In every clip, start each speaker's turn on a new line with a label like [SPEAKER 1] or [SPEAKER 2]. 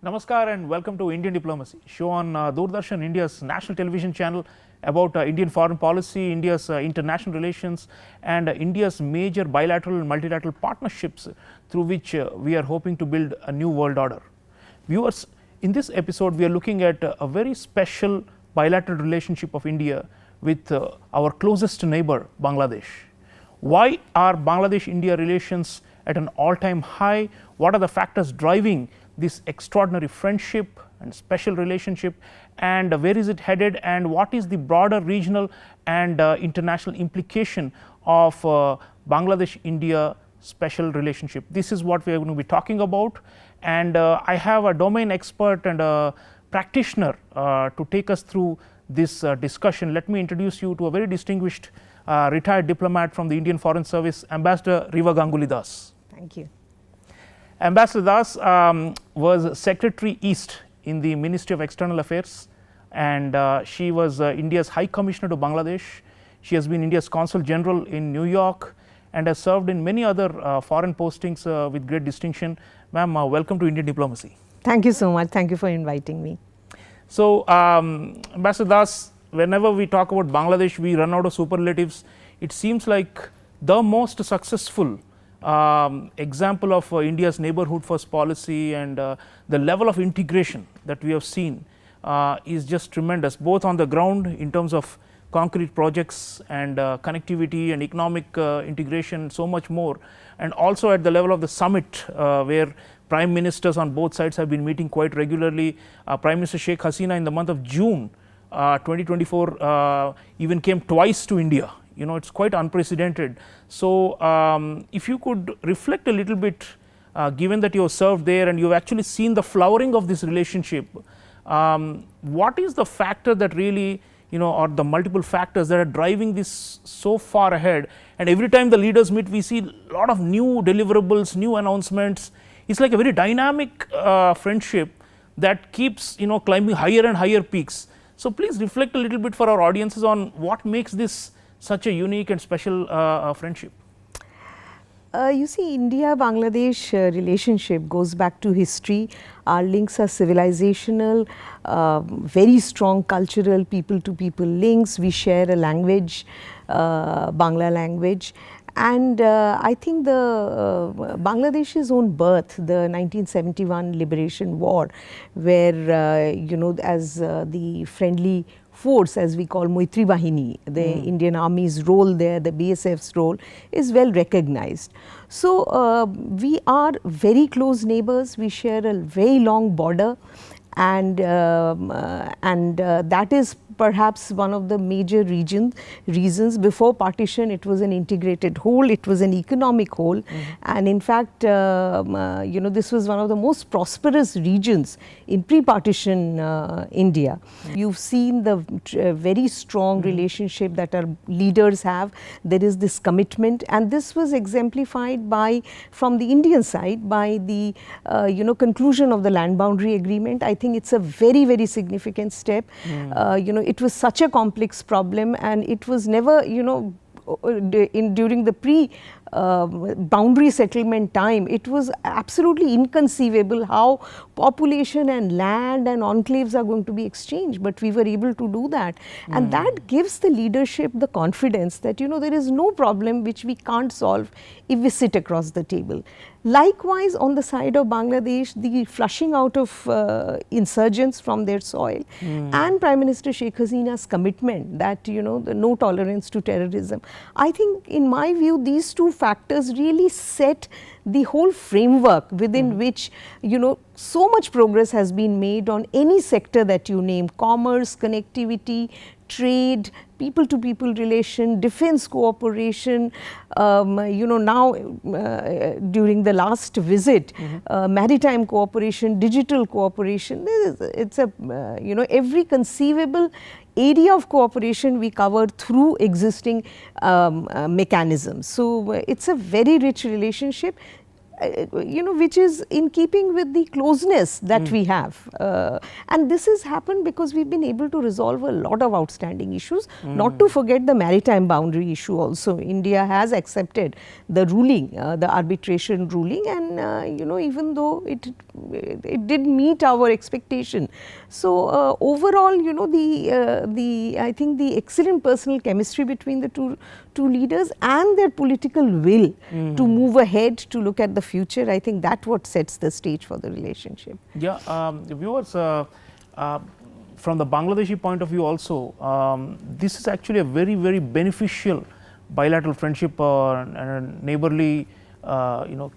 [SPEAKER 1] Namaskar and welcome to Indian Diplomacy, show on Doordarshan, India's national television channel about Indian foreign policy, India's international relations and India's major bilateral and multilateral partnerships through which we are hoping to build a new world order. Viewers, in this episode we are looking at a very special bilateral relationship of India with our closest neighbor Bangladesh. Why are Bangladesh-India relations at an all-time high? What are the factors driving this extraordinary friendship and special relationship, and where is it headed, and what is the broader regional and international implication of Bangladesh-India special relationship? This is what we are going to be talking about, and I have a domain expert and a practitioner to take us through this discussion. Let me introduce you to a very distinguished retired diplomat from the Indian Foreign Service, Ambassador Riva Ganguly Das.
[SPEAKER 2] Thank you.
[SPEAKER 1] Ambassador Das was Secretary East in the Ministry of External Affairs, and she was India's High Commissioner to Bangladesh. She has been India's Consul General in New York and has served in many other foreign postings with great distinction. Ma'am, welcome to Indian Diplomacy.
[SPEAKER 2] Thank you so much. Thank you for inviting me.
[SPEAKER 1] So, Ambassador Das, whenever we talk about Bangladesh, we run out of superlatives. It seems like the most successful example of India's neighborhood first policy, and the level of integration that we have seen is just tremendous, both on the ground in terms of concrete projects and connectivity and economic integration, so much more, and also at the level of the summit where prime ministers on both sides have been meeting quite regularly. Prime Minister Sheikh Hasina in the month of June 2024 even came twice to India. You know, it's quite unprecedented. So, if you could reflect a little bit, given that you have served there and you have actually seen the flowering of this relationship, what is the factor that really, you know, or the multiple factors that are driving this so far ahead? And every time the leaders meet, we see a lot of new deliverables, new announcements. It's like a very dynamic friendship that keeps, you know, climbing higher and higher peaks. So, please reflect a little bit for our audiences on what makes this such a unique and special friendship.
[SPEAKER 2] You see, India-Bangladesh relationship goes back to history. Our links are civilizational, very strong cultural people-to-people links. We share a language, Bangla language. And I think the Bangladesh's own birth, the 1971 Liberation War, where you know, as the friendly force, as we call Maitri Bahini, the Indian Army's role there, the BSF's role is well recognized. So, we are very close neighbors, we share a very long border, and that is perhaps one of the major reasons. Before partition, it was an integrated whole, it was an economic whole, and in fact, you know, this was one of the most prosperous regions in pre-partition India. You've seen the very strong relationship that our leaders have. There is this commitment, and this was exemplified by, from the Indian side, by the you know, conclusion of the land boundary agreement. I think it's a very, very significant step. You know, it was such a complex problem, and it was never, you know, during the boundary settlement time, it was absolutely inconceivable how population and land and enclaves are going to be exchanged, but we were able to do that. And that gives the leadership the confidence that, you know, there is no problem which we can't solve if we sit across the table. Likewise, on the side of Bangladesh, the flushing out of insurgents from their soil, and Prime Minister Sheikh Hasina's commitment that, you know, the no tolerance to terrorism. I think, in my view, these two factors really set the whole framework within which, you know, so much progress has been made on any sector that you name: commerce, connectivity, trade, people-to-people relation, defense cooperation, you know, now during the last visit, maritime cooperation, digital cooperation. It's a, you know, every conceivable area of cooperation we cover through existing mechanisms. So, it's a very rich relationship. which is in keeping with the closeness that we have. And this has happened because we've been able to resolve a lot of outstanding issues, not to forget the maritime boundary issue also. India has accepted the ruling, the arbitration ruling, and even though it did meet our expectation. So overall, I think the excellent personal chemistry between the two leaders and their political will to move ahead, to look at the future, I think that what sets the stage for the relationship.
[SPEAKER 1] Yeah, viewers, from the Bangladeshi point of view also, this is actually a very, very beneficial bilateral friendship and neighborly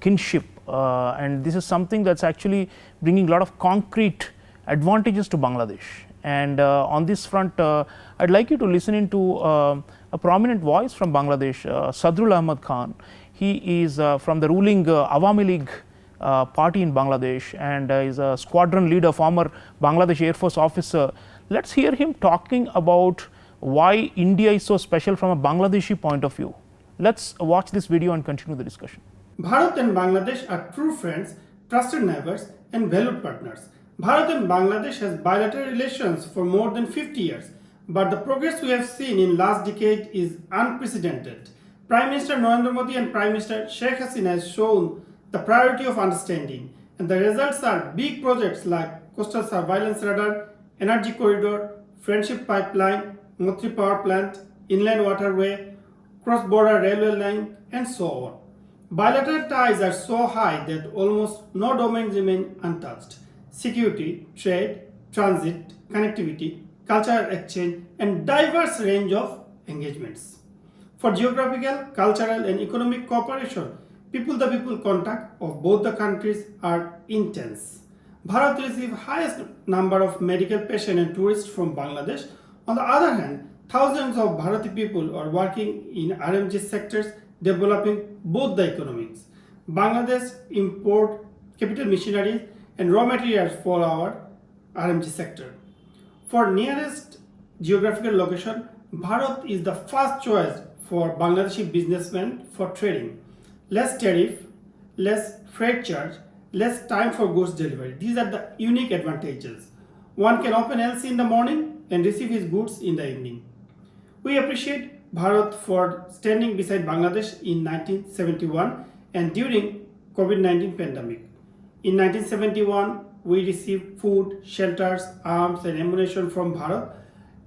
[SPEAKER 1] kinship, and this is something that's actually bringing a lot of concrete advantages to Bangladesh. And on this front, I'd like you to listen into a prominent voice from Bangladesh, Sadrul Ahmed Khan. He is from the ruling Awami League party in Bangladesh, and is a squadron leader, former Bangladesh Air Force officer. Let's hear him talking about why India is so special from a Bangladeshi point of view. Let's watch this video and continue the discussion.
[SPEAKER 3] Bharat and Bangladesh are true friends, trusted neighbors, and valued partners. Bharat and Bangladesh has bilateral relations for more than 50 years, but the progress we have seen in last decade is unprecedented. Prime Minister Narendra Modi and Prime Minister Sheikh Hasina has shown the priority of understanding, and the results are big projects like coastal surveillance radar, energy corridor, friendship pipeline, Motri power plant, inland waterway, cross-border railway line, and so on. Bilateral ties are so high that almost no domains remain untouched. Security, trade, transit, connectivity, cultural exchange, and diverse range of engagements. For geographical, cultural, and economic cooperation, people-to-people contact of both the countries are intense. Bharat receives highest number of medical patients and tourists from Bangladesh. On the other hand, thousands of Bharati people are working in RMG sectors, developing both the economies. Bangladesh import capital machinery and raw materials for our RMG sector. For nearest geographical location, Bharat is the first choice for Bangladeshi businessmen for trading. Less tariff, less freight charge, less time for goods delivery. These are the unique advantages. One can open LC in the morning and receive his goods in the evening. We appreciate Bharat for standing beside Bangladesh in 1971 and during COVID-19 pandemic. In 1971, we received food, shelters, arms, and ammunition from Bharat.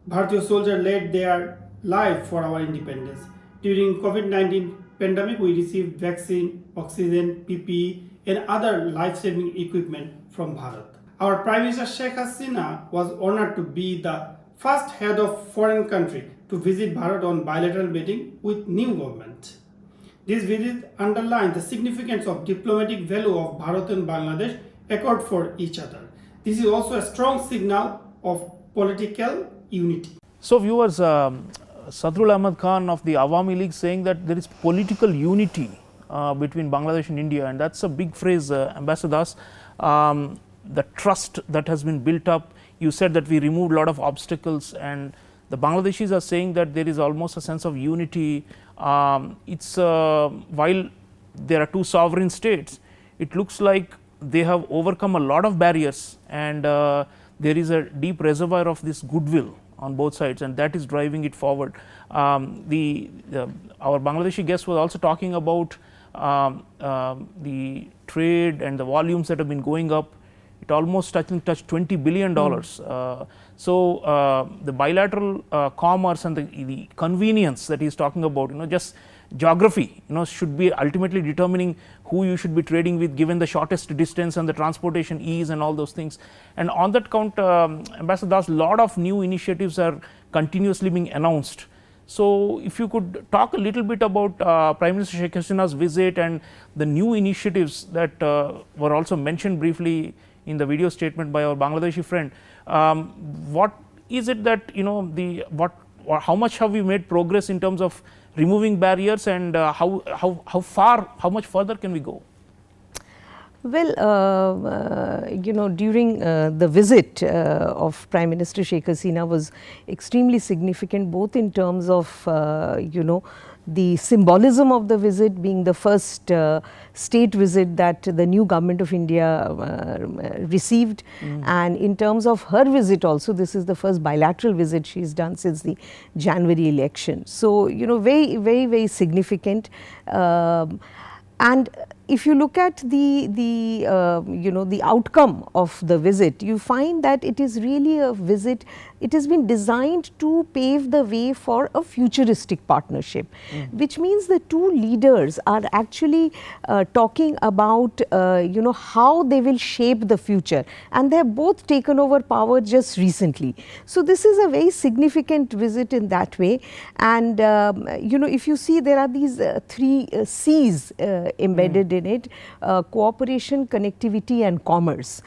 [SPEAKER 3] Bharatiya soldiers laid their life for our independence. During COVID-19 pandemic, we received vaccine, oxygen, PPE, and other life-saving equipment from Bharat. Our Prime Minister Sheikh Hasina was honored to be the first head of foreign country to visit Bharat on bilateral meeting with new government. This visit underlines the significance of diplomatic value of Bharat and Bangladesh accord for each other. This is also a strong signal of political unity.
[SPEAKER 1] So viewers, Sadrul Ahmed Khan of the Awami League saying that there is political unity between Bangladesh and India, and that's a big phrase, ambassadors. The trust that has been built up, you said that we removed a lot of obstacles, and the Bangladeshis are saying that there is almost a sense of unity. It's while there are two sovereign states, it looks like they have overcome a lot of barriers, and there is a deep reservoir of this goodwill on both sides, and that is driving it forward. Our Bangladeshi guest was also talking about the trade and the volumes that have been going up. It almost touched $20 billion. So the bilateral commerce and the convenience that he's talking about, just geography, should be ultimately determining who you should be trading with, given the shortest distance and the transportation ease and all those things. And on that count, Ambassadors, a lot of new initiatives are continuously being announced. So if you could talk a little bit about Prime Minister Sheikh Hasina's visit and the new initiatives that were also mentioned briefly in the video statement by our Bangladeshi friend. What is it that, how much have we made progress in terms of removing barriers, and how much further can we go?
[SPEAKER 2] Well, during the visit of Prime Minister Sheikh Hasina was extremely significant, both in terms of, the symbolism of the visit being the first state visit that the new government of India received, and in terms of her visit also, this is the first bilateral visit she has done since the January election. So, you know, very significant. And if you look at the outcome of the visit, you find that it is really a visit. It has been designed to pave the way for a futuristic partnership, which means the two leaders are actually talking about how they will shape the future, and they have both taken over power just recently. So this is a very significant visit in that way. And if you see, there are these three C's embedded in it: cooperation, connectivity and commerce.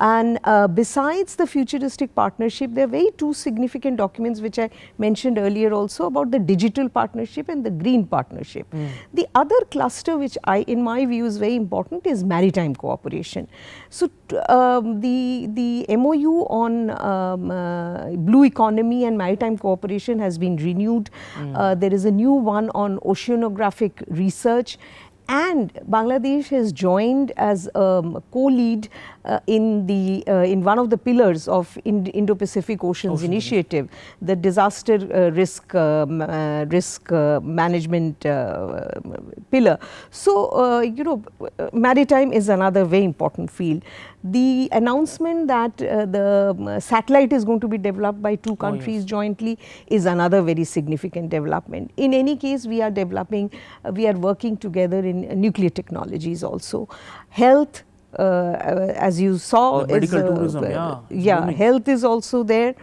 [SPEAKER 2] And besides the futuristic partnership, there are two significant documents which I mentioned earlier also about the digital partnership and the green partnership. The other cluster which in my view is very important is maritime cooperation. So the MOU on blue economy and maritime cooperation has been renewed. There is a new one on oceanographic research. And Bangladesh has joined as a co-lead in one of the pillars of Indo-Pacific Oceans Initiative, the disaster risk management pillar. So, maritime is another very important field. The announcement that the satellite is going to be developed by two countries jointly is another very significant development. In any case, we are working together in nuclear technologies also. Health, as you saw,
[SPEAKER 1] medical tourism,
[SPEAKER 2] health is also there.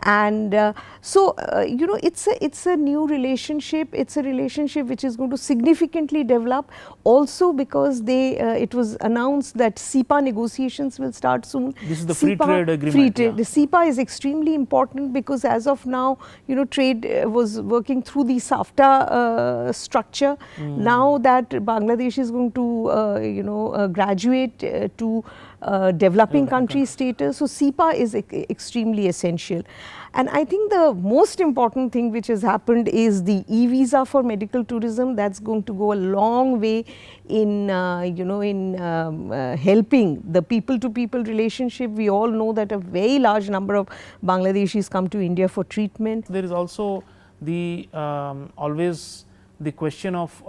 [SPEAKER 2] And it's a new relationship. It's a relationship which is going to significantly develop, also because it was announced that SEPA negotiations will start soon.
[SPEAKER 1] This is the free trade agreement.
[SPEAKER 2] The SEPA is extremely important because as of now, trade was working through the SAFTA structure. Now that Bangladesh is going to graduate to developing country status, so SEPA is extremely essential. And I think the most important thing which has happened is the e-visa for medical tourism. That's going to go a long way in helping the people-to-people relationship. We all know that a very large number of Bangladeshis come to India for treatment.
[SPEAKER 1] There is also the always the question of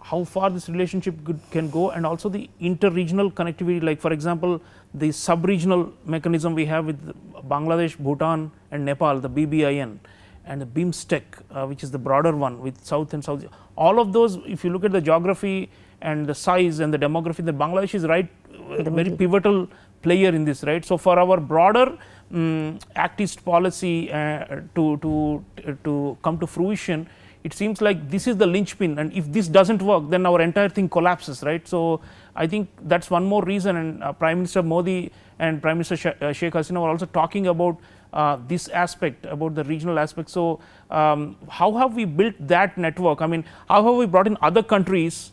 [SPEAKER 1] how far this relationship can go, and also the inter-regional connectivity, like for example, the sub-regional mechanism we have with Bangladesh, Bhutan and Nepal, the BBIN, and the BIMSTEC, which is the broader one with South and South. All of those, if you look at the geography and the size and the demography, the Bangladesh is very pivotal player in this, right? So for our broader Act East policy to come to fruition, it seems like this is the linchpin, and if this doesn't work, then our entire thing collapses, right? So I think that's one more reason, and Prime Minister Modi and Prime Minister Sheikh Hasina were also talking about this aspect, about the regional aspect. So how have we built that network? I mean, how have we brought in other countries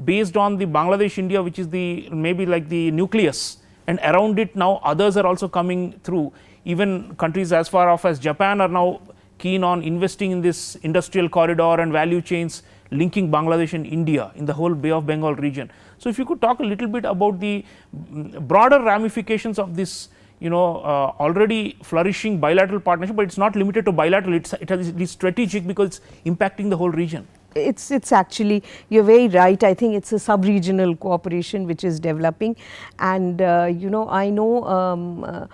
[SPEAKER 1] based on the Bangladesh India, which is maybe like the nucleus, and around it now others are also coming through. Even countries as far off as Japan are now keen on investing in this industrial corridor and value chains linking Bangladesh and India in the whole Bay of Bengal region. So if you could talk a little bit about the broader ramifications of this, already flourishing bilateral partnership, but it's not limited to bilateral, it is strategic because it's impacting the whole region.
[SPEAKER 2] It's actually, you're very right. I think it's a sub-regional cooperation which is developing, and I know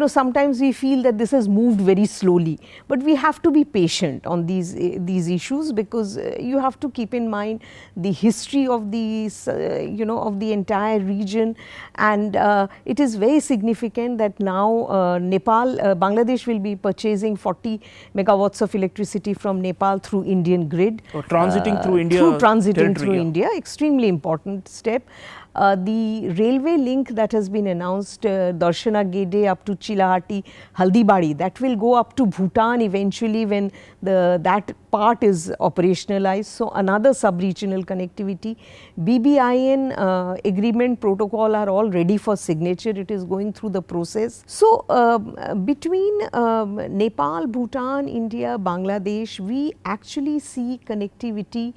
[SPEAKER 2] sometimes we feel that this has moved very slowly, but we have to be patient on these issues, because you have to keep in mind the history of these of the entire region. And it is very significant that now Bangladesh will be purchasing 40 megawatts of electricity from Nepal through Indian grid,
[SPEAKER 1] transiting through India,
[SPEAKER 2] India, extremely important step. The railway link that has been announced, Darshana Gede up to Chilahati, Haldibari, that will go up to Bhutan eventually when that part is operationalized. So, another sub-regional connectivity. BBIN agreement protocol are all ready for signature. It is going through the process. So, between Nepal, Bhutan, India, Bangladesh, we actually see connectivity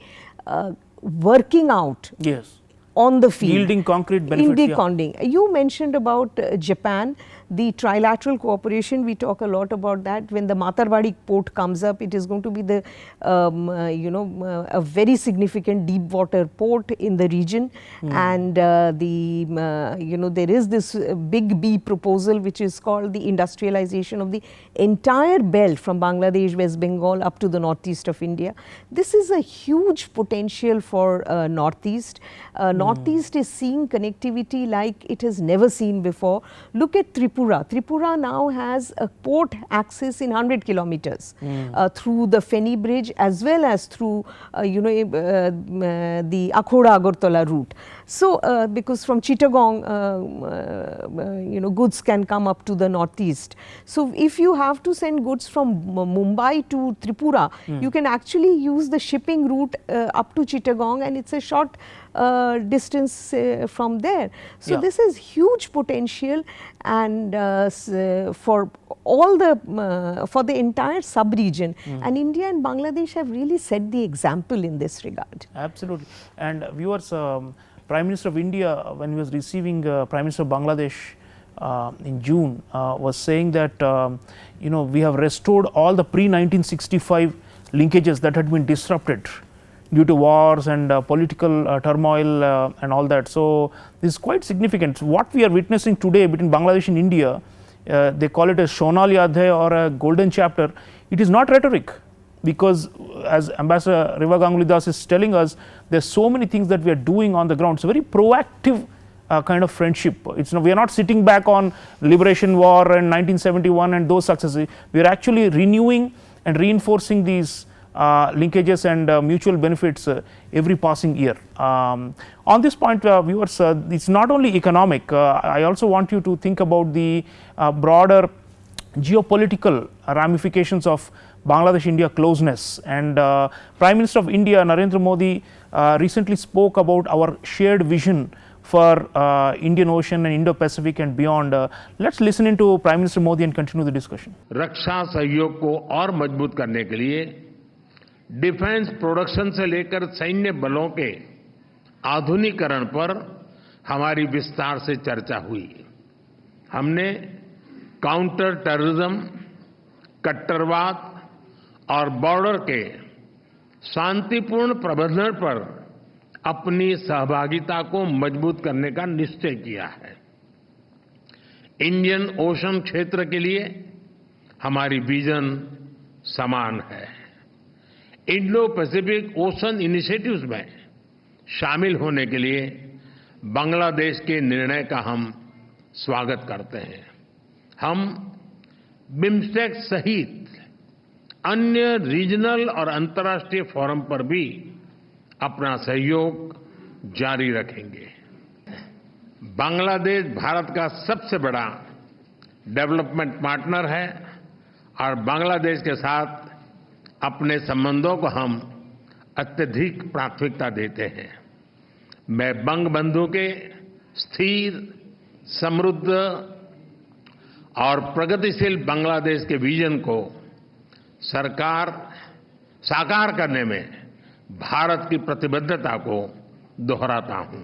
[SPEAKER 2] working out.
[SPEAKER 1] Yes.
[SPEAKER 2] On the field.
[SPEAKER 1] Yielding concrete benefits.
[SPEAKER 2] You mentioned about Japan, the trilateral cooperation, we talk a lot about that. When the Matarbadi port comes up, it is going to be the, a very significant deep water port in the region. And there is this big B proposal which is called the industrialization of the entire belt from Bangladesh, West Bengal up to the northeast of India. This is a huge potential for northeast. Northeast is seeing connectivity like it has never seen before. Look at Tripura. Tripura now has a port access in 100 kilometers through the Feni bridge as well as through the Akhora Agartala route. So, because from Chittagong goods can come up to the northeast. So, if you have to send goods from Mumbai to Tripura, you can actually use the shipping route up to Chittagong, and it's a short distance from there. So, this is huge potential, and for all the for the entire sub-region, and India and Bangladesh have really set the example in this regard.
[SPEAKER 1] Absolutely. And viewers, Prime Minister of India, when he was receiving Prime Minister of Bangladesh in June, was saying that we have restored all the pre-1965 linkages that had been disrupted due to wars and political turmoil and all that. So, this is quite significant. What we are witnessing today between Bangladesh and India, they call it a Sonali Adhyay or a golden chapter. It is not rhetoric, because as Ambassador Riva Ganguly Das is telling us, there are so many things that we are doing on the ground. It's a very proactive kind of friendship. It's we are not sitting back on Liberation War and 1971 and those successes. We are actually renewing and reinforcing these linkages and mutual benefits every passing year. On this point, viewers, it's not only economic. I also want you to think about the broader geopolitical ramifications of Bangladesh-India closeness. And Prime Minister of India, Narendra Modi, recently spoke about our shared vision for Indian Ocean and Indo-Pacific and beyond. Let's listen into Prime Minister Modi and continue the discussion.
[SPEAKER 4] रक्षा सहयोग को और मजबूत करने के लिए defence production से लेकर सैन्य बलों के आधुनिकीकरण पर हमारी विस्तार से चर्चा हुई। हमने काउंटर टेररिज्म, कट्टरवाद और बॉर्डर के शांतिपूर्ण प्रबंधन पर अपनी सहभागिता को मजबूत करने का निश्चय किया है। इंडियन ओशन क्षेत्र के लिए हमारी विजन समान है। इंडो पैसिफिक ओशन इनिशिएटिव्स में शामिल होने के लिए बांग्लादेश के निर्णय का हम स्वागत करते हैं। हम बिम्स्टेक सहित अन्य रीजनल और अंतर्राष्ट्रीय फोरम पर भी अपना सहयोग जारी रखेंगे। बांग्लादेश भारत का सबसे बड़ा डेवलपमेंट पार्टनर है और बांग्लादेश के साथ अपने संबंधों को हम अत्यधिक प्राथमिकता देते हैं। मैं बंगबंधु के स्थिर, समृद्ध और प्रगतिशील बांग्लादेश के विजन को साकार करने में भारत की प्रतिबद्धता को दोहराता हूं।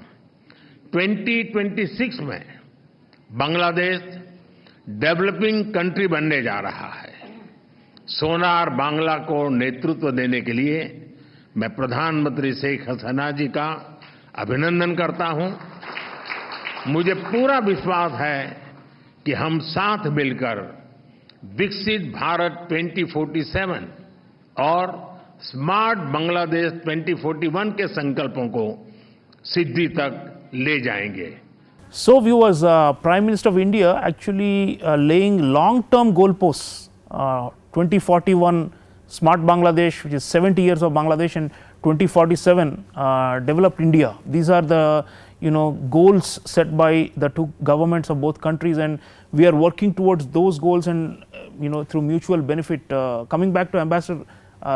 [SPEAKER 4] 2026 में बांग्लादेश डेवलपिंग कंट्री बनने जा रहा है। सोनार बांग्ला को नेतृत्व देने के लिए मैं प्रधानमंत्री शेख हसीना जी का अभिनंदन करता हूं। मुझे पूरा विश्वास है कि हम साथ मिलकर विकसित भारत 2047 और स्मार्ट बांग्लादेश 2041 के संकल्पों को सिद्धि तक ले जाएंगे।
[SPEAKER 1] So viewers, Prime Minister of India actually laying long-term goalposts, 2041 Smart Bangladesh, which is 70 years of Bangladesh, and 2047 developed India. These are the goals set by the two governments of both countries, and we are working towards those goals, and through mutual benefit. Coming back to Ambassador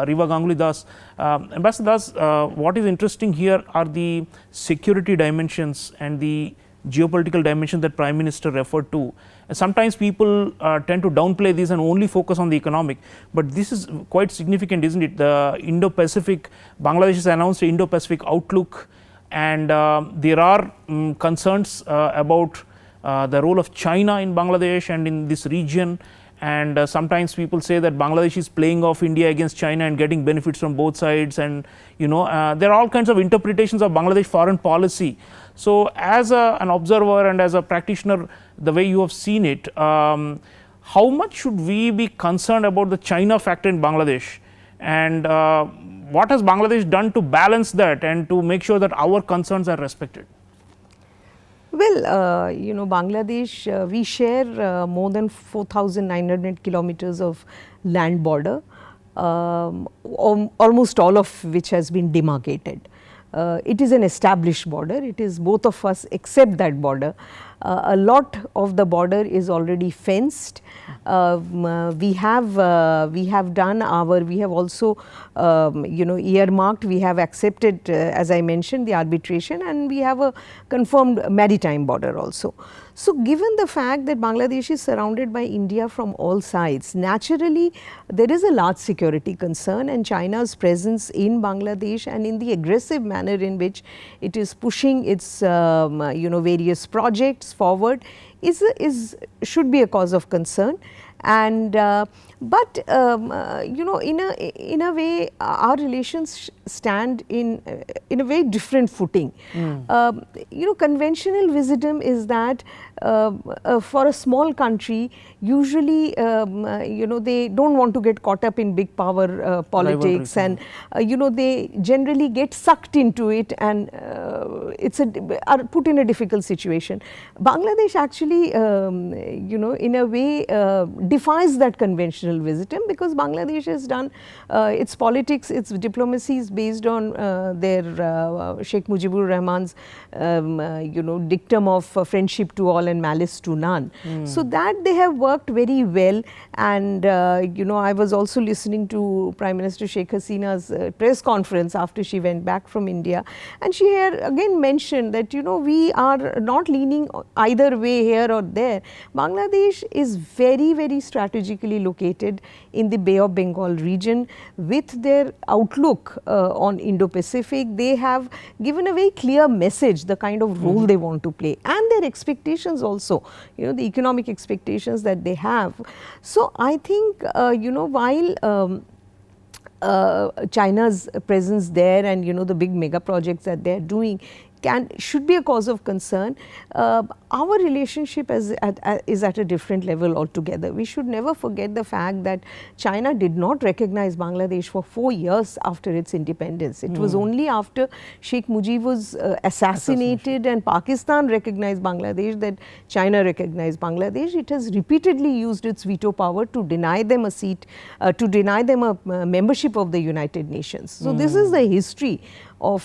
[SPEAKER 1] Riva Ganguly Das, Ambassador Das, what is interesting here are the security dimensions and the geopolitical dimension that Prime Minister referred to. And sometimes people tend to downplay this and only focus on the economic, but this is quite significant, isn't it? The Indo-Pacific, Bangladesh has announced an Indo-Pacific outlook, and there are concerns about the role of China in Bangladesh and in this region. And sometimes people say that Bangladesh is playing off India against China and getting benefits from both sides, and there are all kinds of interpretations of Bangladesh foreign policy. So as an observer and as a practitioner, the way you have seen it, how much should we be concerned about the China factor in Bangladesh, and what has Bangladesh done to balance that and to make sure that our concerns are respected?
[SPEAKER 2] Well, Bangladesh, we share more than 4,900 kilometers of land border, almost all of which has been demarcated. It is an established border. It is both of us except that border. A lot of the border is already fenced. We have done our, we have also earmarked, we have accepted, as I mentioned, the arbitration, and we have a confirmed maritime border also. So given the fact that Bangladesh is surrounded by India from all sides, naturally there is a large security concern, and China's presence in Bangladesh and in the aggressive manner in which it is pushing its various projects forward should be a cause of concern. And but in a way our relations stand in a very different footing. Conventional wisdom is that for a small country, usually they don't want to get caught up in big power politics, and they generally get sucked into it, and are put in a difficult situation. Bangladesh actually in a way defies that conventional wisdom, because Bangladesh has done its politics, its diplomacy is based on their Sheikh Mujibur Rahman's dictum of friendship to all and malice to none. So that they have worked very well, and I was also listening to Prime Minister Sheikh Hasina's press conference after she went back from India, and she had again mentioned that we are not leaning either way here or there. Bangladesh is very, very strategically located in the Bay of Bengal region. With their outlook on Indo-Pacific, they have given a very clear message, the kind of role they want to play, and their expectations also, the economic expectations that they have. So I think while China's presence there and the big mega projects that they are doing should be a cause of concern, our relationship is at a different level altogether. We should never forget the fact that China did not recognize Bangladesh for 4 years after its independence. It was only after Sheikh Mujib was assassinated and Pakistan recognized Bangladesh that China recognized Bangladesh. It has repeatedly used its veto power to deny them a seat, to deny them a membership of the United Nations. So this is the history of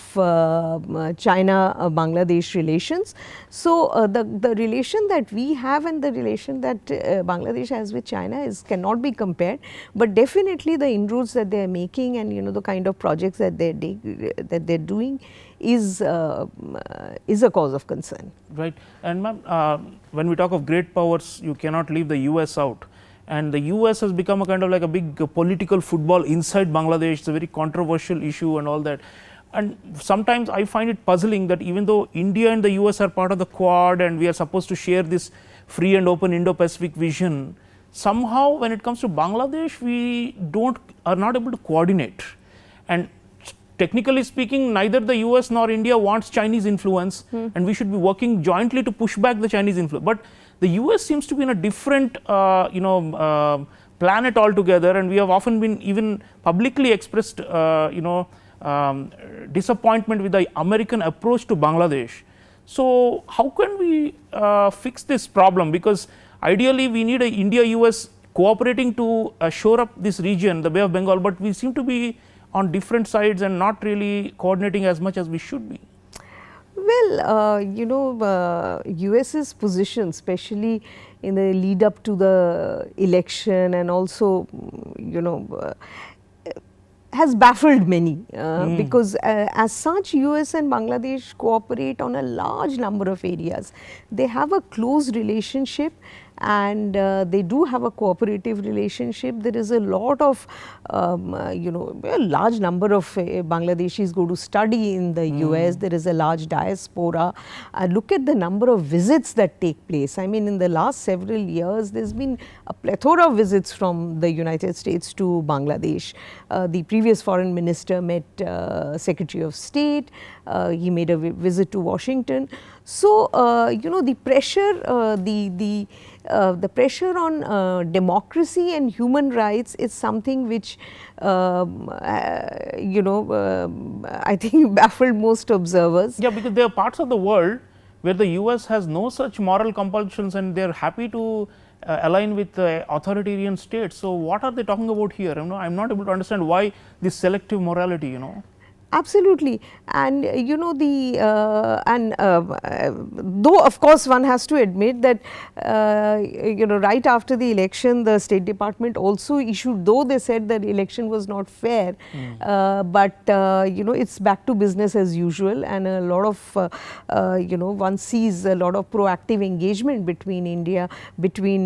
[SPEAKER 2] China-Bangladesh relations. So the relation that we have and the relation that Bangladesh has with China cannot be compared, but definitely the inroads that they are making and the kind of projects that they're doing is a cause of concern.
[SPEAKER 1] Right. And ma'am, when we talk of great powers, you cannot leave the US out. And the US has become a kind of like a big political football inside Bangladesh. It's a very controversial issue and all that. And sometimes I find it puzzling that even though India and the US are part of the Quad and we are supposed to share this free and open Indo-Pacific vision, somehow when it comes to Bangladesh, we are not able to coordinate. And technically speaking, neither the US nor India wants Chinese influence, and we should be working jointly to push back the Chinese influence. But the US seems to be in a different planet altogether, and we have often been even publicly expressed disappointment with the American approach to Bangladesh. So how can we fix this problem? Because ideally we need India-US cooperating to shore up this region, the Bay of Bengal, but we seem to be on different sides and not really coordinating as much as we should be.
[SPEAKER 2] Well, US's position, especially in the lead up to the election, and also, has baffled many because as such US and Bangladesh cooperate on a large number of areas. They have a close relationship, and they do have a cooperative relationship. There is a lot of a large number of Bangladeshis go to study in the US. There is a large diaspora. Look at the number of visits that take place. I mean, in the last several years there has been a plethora of visits from the United States to Bangladesh. The previous foreign minister met Secretary of State. He made a visit to Washington. So, the pressure, the pressure on democracy and human rights is something which, I think baffled most observers.
[SPEAKER 1] Yeah, because there are parts of the world where the US has no such moral compulsions and they are happy to align with authoritarian states. So, what are they talking about here? I am not able to understand why this selective morality,
[SPEAKER 2] Absolutely, and though of course one has to admit that right after the election the State Department also issued, though they said that the election was not fair, but it's back to business as usual, and a lot of one sees a lot of proactive engagement between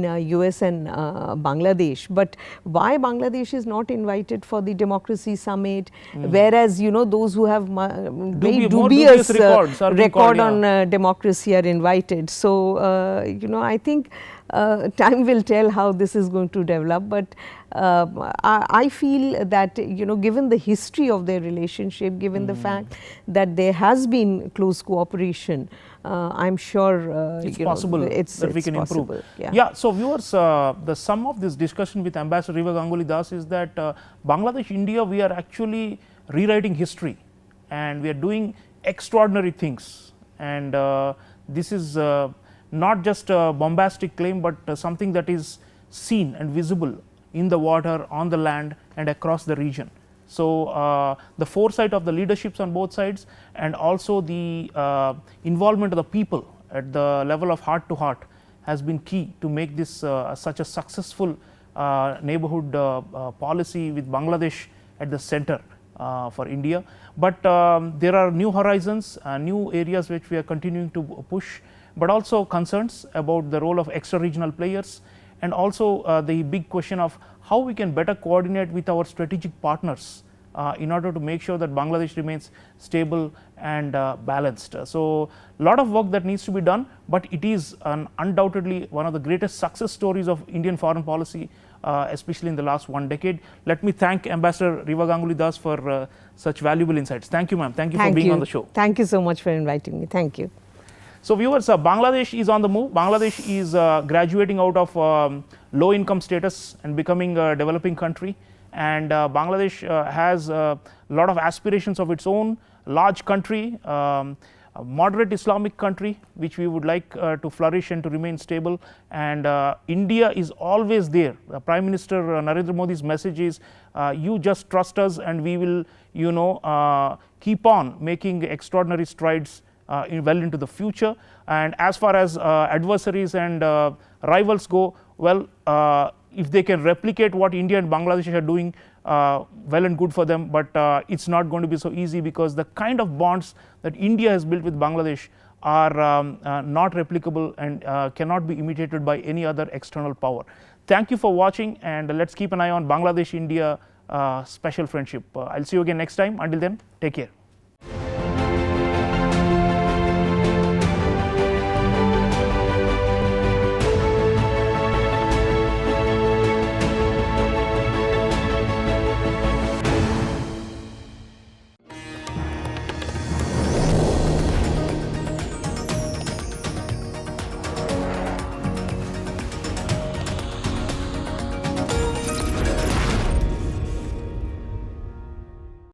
[SPEAKER 2] US and Bangladesh. But why Bangladesh is not invited for the democracy summit, whereas those who have very dubious record on democracy are invited. So, I think time will tell how this is going to develop, but I feel that given the history of their relationship, given the fact that there has been close cooperation, I am sure
[SPEAKER 1] it's possible that we can improve.
[SPEAKER 2] Yeah.
[SPEAKER 1] So viewers, the sum of this discussion with Ambassador Riva Ganguly Das is that Bangladesh, India, we are actually rewriting history and we are doing extraordinary things, and this is not just a bombastic claim, but something that is seen and visible in the water, on the land, and across the region. So, the foresight of the leaderships on both sides, and also the involvement of the people at the level of heart to heart has been key to make this such a successful neighborhood policy with Bangladesh at the center for India. But there are new horizons, new areas which we are continuing to push, but also concerns about the role of extra regional players, and also the big question of how we can better coordinate with our strategic partners in order to make sure that Bangladesh remains stable and balanced. So, lot of work that needs to be done, but it is undoubtedly one of the greatest success stories of Indian foreign policy, especially in the last 1 decade. Let me thank Ambassador Riva Ganguly Das for such valuable insights. Thank you, ma'am. Thank you for being on the show.
[SPEAKER 2] Thank you so much for inviting me. Thank you.
[SPEAKER 1] So, viewers, Bangladesh is on the move. Bangladesh is graduating out of low income status and becoming a developing country, and Bangladesh has a lot of aspirations of its own, large country, a moderate Islamic country which we would like to flourish and to remain stable, and India is always there. Prime Minister Narendra Modi's message is you just trust us and we will keep on making extraordinary strides well into the future. And as far as adversaries and rivals go, well, if they can replicate what India and Bangladesh are doing, well and good for them, but it's not going to be so easy, because the kind of bonds that India has built with Bangladesh are not replicable and cannot be imitated by any other external power. Thank you for watching, and let's keep an eye on Bangladesh-India special friendship. I'll see you again next time. Until then, take care.